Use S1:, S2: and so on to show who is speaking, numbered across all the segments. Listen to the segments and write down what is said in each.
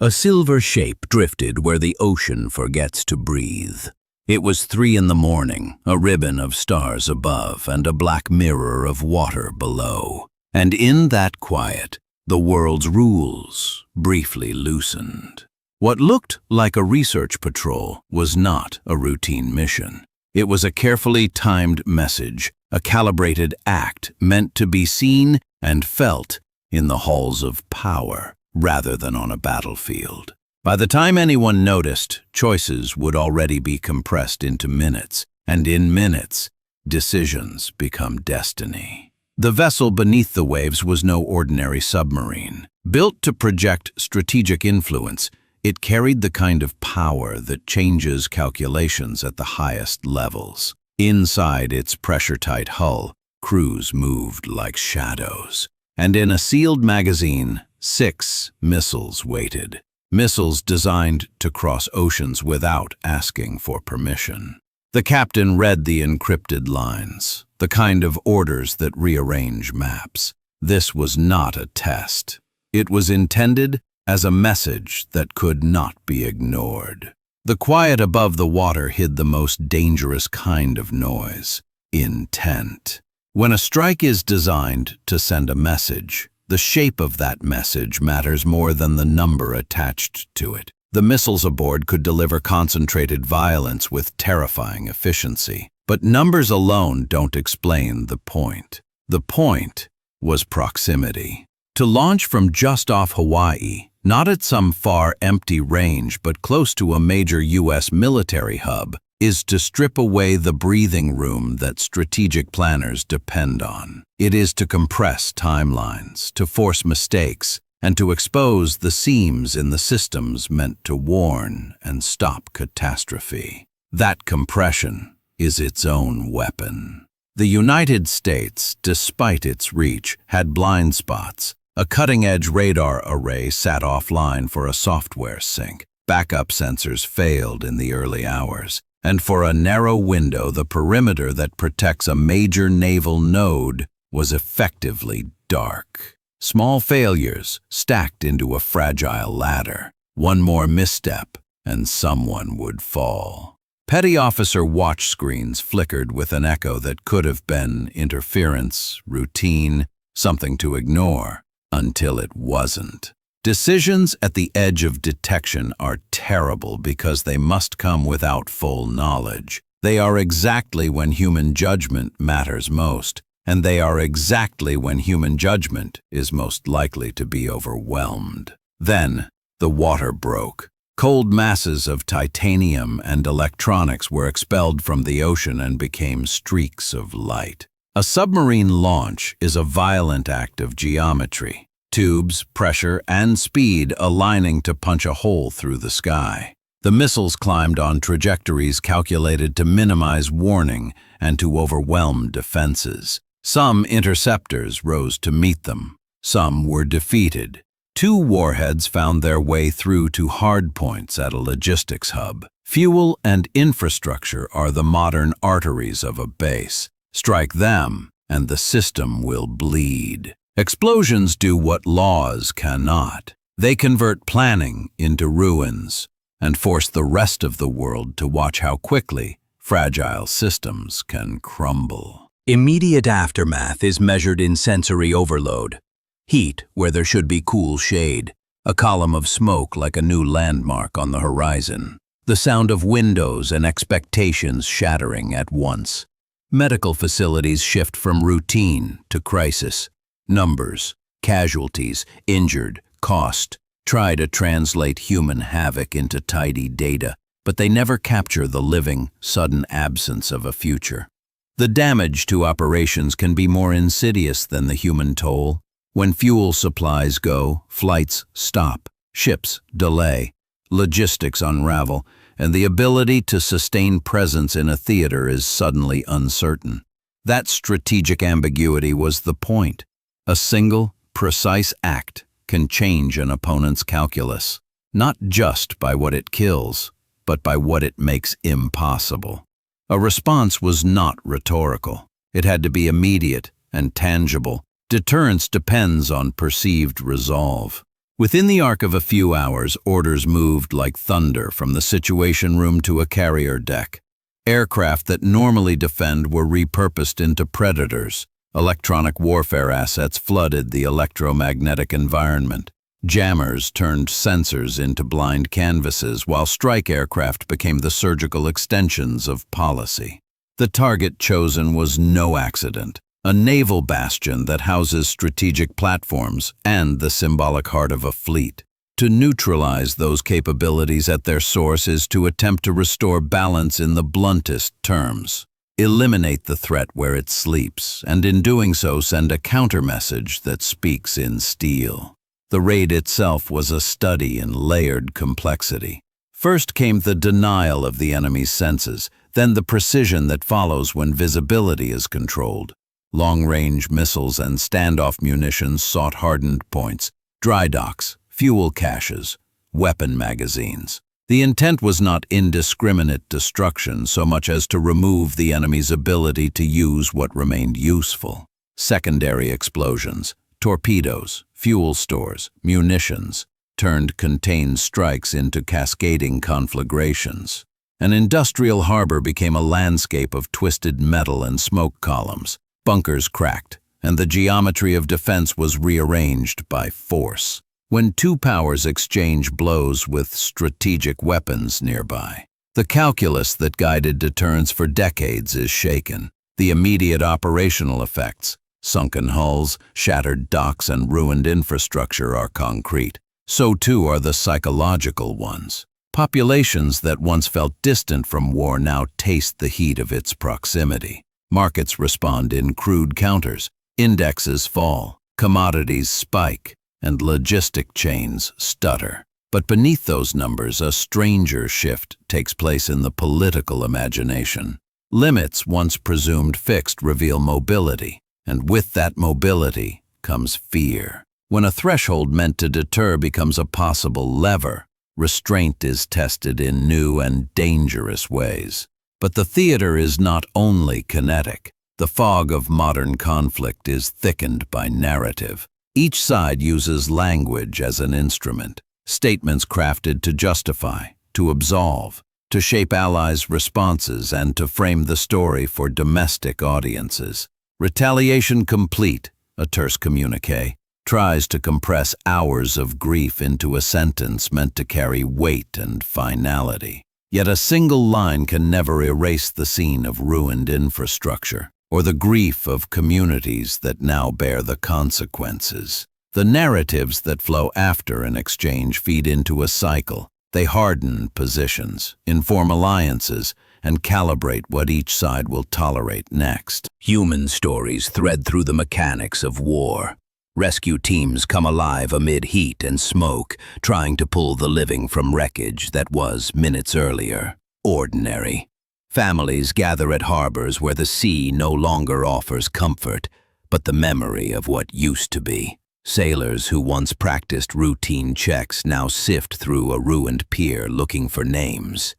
S1: A silver shape drifted where the ocean forgets to breathe. It was 3 in the morning, a ribbon of stars above and a black mirror of water below. And in that quiet, the world's rules briefly loosened. What looked like a research patrol was not a routine mission. It was a carefully timed message, a calibrated act meant to be seen and felt in the halls of power rather than on a battlefield. By the time anyone noticed, choices would already be compressed into minutes, and in minutes, decisions become destiny. The vessel beneath the waves was no ordinary submarine. Built to project strategic influence, it carried the kind of power that changes calculations at the highest levels. Inside its pressure-tight hull, crews moved like shadows. And in a sealed magazine, 6 missiles waited. Missiles designed to cross oceans without asking for permission. The captain read the encrypted lines, the kind of orders that rearrange maps. This was not a test. It was intended as a message that could not be ignored. The quiet above the water hid the most dangerous kind of noise: intent. When a strike is designed to send a message, the shape of that message matters more than the number attached to it. The missiles aboard could deliver concentrated violence with terrifying efficiency. But numbers alone don't explain the point. The point was proximity. To launch from just off Hawaii, not at some far empty range but close to a major U.S. military hub, is to strip away the breathing room that strategic planners depend on. It is to compress timelines, to force mistakes, and to expose the seams in the systems meant to warn and stop catastrophe. That compression is its own weapon. The United States, despite its reach, had blind spots. A cutting-edge radar array sat offline for a software sync. Backup sensors failed in the early hours. And for a narrow window, the perimeter that protects a major naval node was effectively dark. Small failures stacked into a fragile ladder. One more misstep, and someone would fall. Petty officer watch screens flickered with an echo that could have been interference, routine, something to ignore, until it wasn't. Decisions at the edge of detection are terrible because they must come without full knowledge. They are exactly when human judgment matters most, and they are exactly when human judgment is most likely to be overwhelmed. Then, the water broke. Cold masses of titanium and electronics were expelled from the ocean and became streaks of light. A submarine launch is a violent act of geometry. Tubes, pressure, and speed aligning to punch a hole through the sky. The missiles climbed on trajectories calculated to minimize warning and to overwhelm defenses. Some interceptors rose to meet them. Some were defeated. 2 warheads found their way through to hardpoints at a logistics hub. Fuel and infrastructure are the modern arteries of a base. Strike them, and the system will bleed. Explosions do what laws cannot. They convert planning into ruins and force the rest of the world to watch how quickly fragile systems can crumble. Immediate aftermath is measured in sensory overload. Heat where there should be cool shade. A column of smoke like a new landmark on the horizon. The sound of windows and expectations shattering at once. Medical facilities shift from routine to crisis. Numbers, casualties, injured, cost, try to translate human havoc into tidy data, but they never capture the living, sudden absence of a future. The damage to operations can be more insidious than the human toll. When fuel supplies go, flights stop, ships delay, logistics unravel, and the ability to sustain presence in a theater is suddenly uncertain. That strategic ambiguity was the point. A single, precise act can change an opponent's calculus, not just by what it kills, but by what it makes impossible. A response was not rhetorical. It had to be immediate and tangible. Deterrence depends on perceived resolve. Within the arc of a few hours, orders moved like thunder from the Situation Room to a carrier deck. Aircraft that normally defend were repurposed into predators. Electronic warfare assets flooded the electromagnetic environment. Jammers turned sensors into blind canvases, while strike aircraft became the surgical extensions of policy. The target chosen was no accident. A naval bastion that houses strategic platforms and the symbolic heart of a fleet. To neutralize those capabilities at their source is to attempt to restore balance in the bluntest terms. Eliminate the threat where it sleeps, and in doing so send a counter-message that speaks in steel. The raid itself was a study in layered complexity. First came the denial of the enemy's senses, then the precision that follows when visibility is controlled. Long-range missiles and standoff munitions sought hardened points, dry docks, fuel caches, weapon magazines. The intent was not indiscriminate destruction so much as to remove the enemy's ability to use what remained useful. Secondary explosions, torpedoes, fuel stores, munitions, turned contained strikes into cascading conflagrations. An industrial harbor became a landscape of twisted metal and smoke columns. Bunkers cracked, and the geometry of defense was rearranged by force. When two powers exchange blows with strategic weapons nearby, the calculus that guided deterrence for decades is shaken. The immediate operational effects, sunken hulls, shattered docks, and ruined infrastructure are concrete. So too are the psychological ones. Populations that once felt distant from war now taste the heat of its proximity. Markets respond in crude counters, indexes fall, commodities spike, and logistic chains stutter. But beneath those numbers, a stranger shift takes place in the political imagination. Limits once presumed fixed reveal mobility, and with that mobility comes fear. When a threshold meant to deter becomes a possible lever, restraint is tested in new and dangerous ways. But the theater is not only kinetic. The fog of modern conflict is thickened by narrative. Each side uses language as an instrument, statements crafted to justify, to absolve, to shape allies' responses, and to frame the story for domestic audiences. Retaliation Complete, a terse communiqué, tries to compress hours of grief into a sentence meant to carry weight and finality. Yet a single line can never erase the scene of ruined infrastructure, or the grief of communities that now bear the consequences. The narratives that flow after an exchange feed into a cycle. They harden positions, inform alliances, and calibrate what each side will tolerate next. Human stories thread through the mechanics of war. Rescue teams come alive amid heat and smoke, trying to pull the living from wreckage that was, minutes earlier, ordinary. Families gather at harbors where the sea no longer offers comfort, but the memory of what used to be. Sailors who once practiced routine checks now sift through a ruined pier looking for names.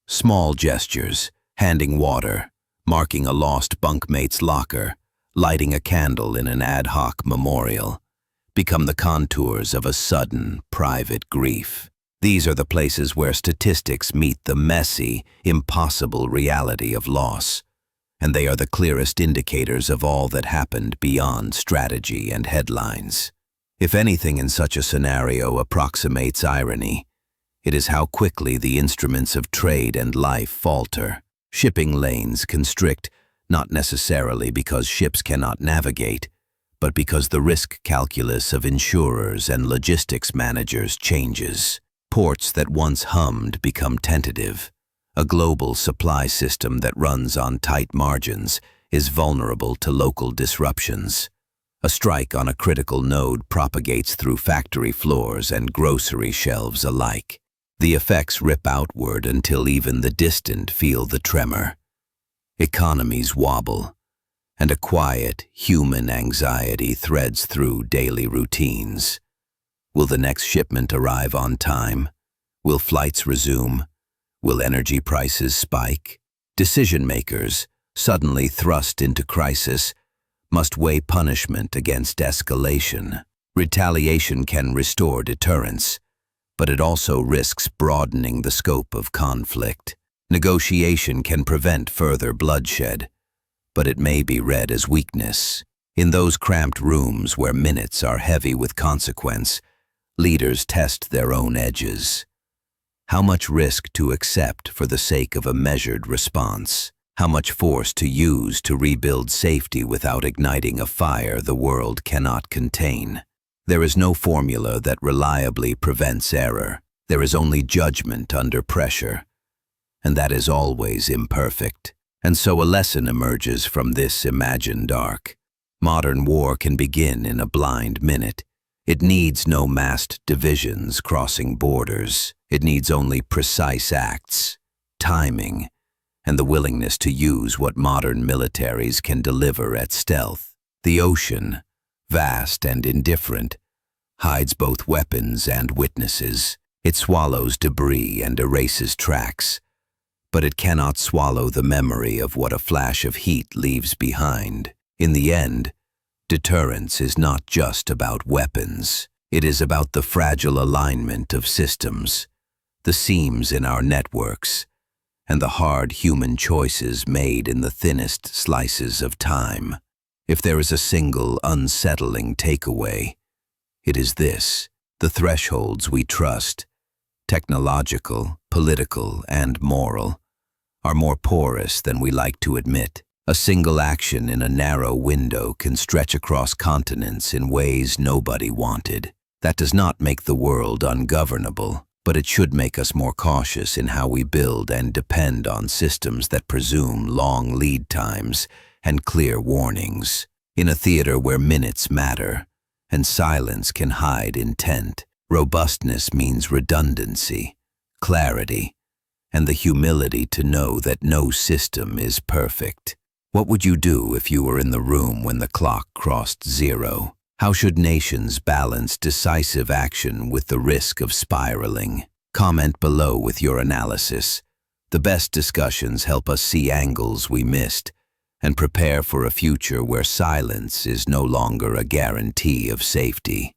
S1: Small gestures, handing water, marking a lost bunkmate's locker, lighting a candle in an ad hoc memorial, become the contours of a sudden, private grief. These are the places where statistics meet the messy, impossible reality of loss, and they are the clearest indicators of all that happened beyond strategy and headlines. If anything in such a scenario approximates irony, it is how quickly the instruments of trade and life falter. Shipping lanes constrict, not necessarily because ships cannot navigate, but because the risk calculus of insurers and logistics managers changes. Ports that once hummed become tentative. A global supply system that runs on tight margins is vulnerable to local disruptions. A strike on a critical node propagates through factory floors and grocery shelves alike. The effects rip outward until even the distant feel the tremor. Economies wobble, and a quiet, human anxiety threads through daily routines. Will the next shipment arrive on time? Will flights resume? Will energy prices spike? Decision makers, suddenly thrust into crisis, must weigh punishment against escalation. Retaliation can restore deterrence, but it also risks broadening the scope of conflict. Negotiation can prevent further bloodshed, but it may be read as weakness. In those cramped rooms where minutes are heavy with consequence, leaders test their own edges. How much risk to accept for the sake of a measured response? How much force to use to rebuild safety without igniting a fire the world cannot contain? There is no formula that reliably prevents error. There is only judgment under pressure, and that is always imperfect. And so a lesson emerges from this imagined arc. Modern war can begin in a blind minute. It needs no massed divisions crossing borders. It needs only precise acts, timing, and the willingness to use what modern militaries can deliver at stealth. The ocean, vast and indifferent, hides both weapons and witnesses. It swallows debris and erases tracks, but it cannot swallow the memory of what a flash of heat leaves behind. In the end, deterrence is not just about weapons. It is about the fragile alignment of systems, the seams in our networks, and the hard human choices made in the thinnest slices of time. If there is a single unsettling takeaway, it is this: the thresholds we trust, technological, political, and moral, are more porous than we like to admit. A single action in a narrow window can stretch across continents in ways nobody wanted. That does not make the world ungovernable, but it should make us more cautious in how we build and depend on systems that presume long lead times and clear warnings. In a theater where minutes matter and silence can hide intent, robustness means redundancy, clarity, and the humility to know that no system is perfect. What would you do if you were in the room when the clock crossed zero? How should nations balance decisive action with the risk of spiraling? Comment below with your analysis. The best discussions help us see angles we missed and prepare for a future where silence is no longer a guarantee of safety.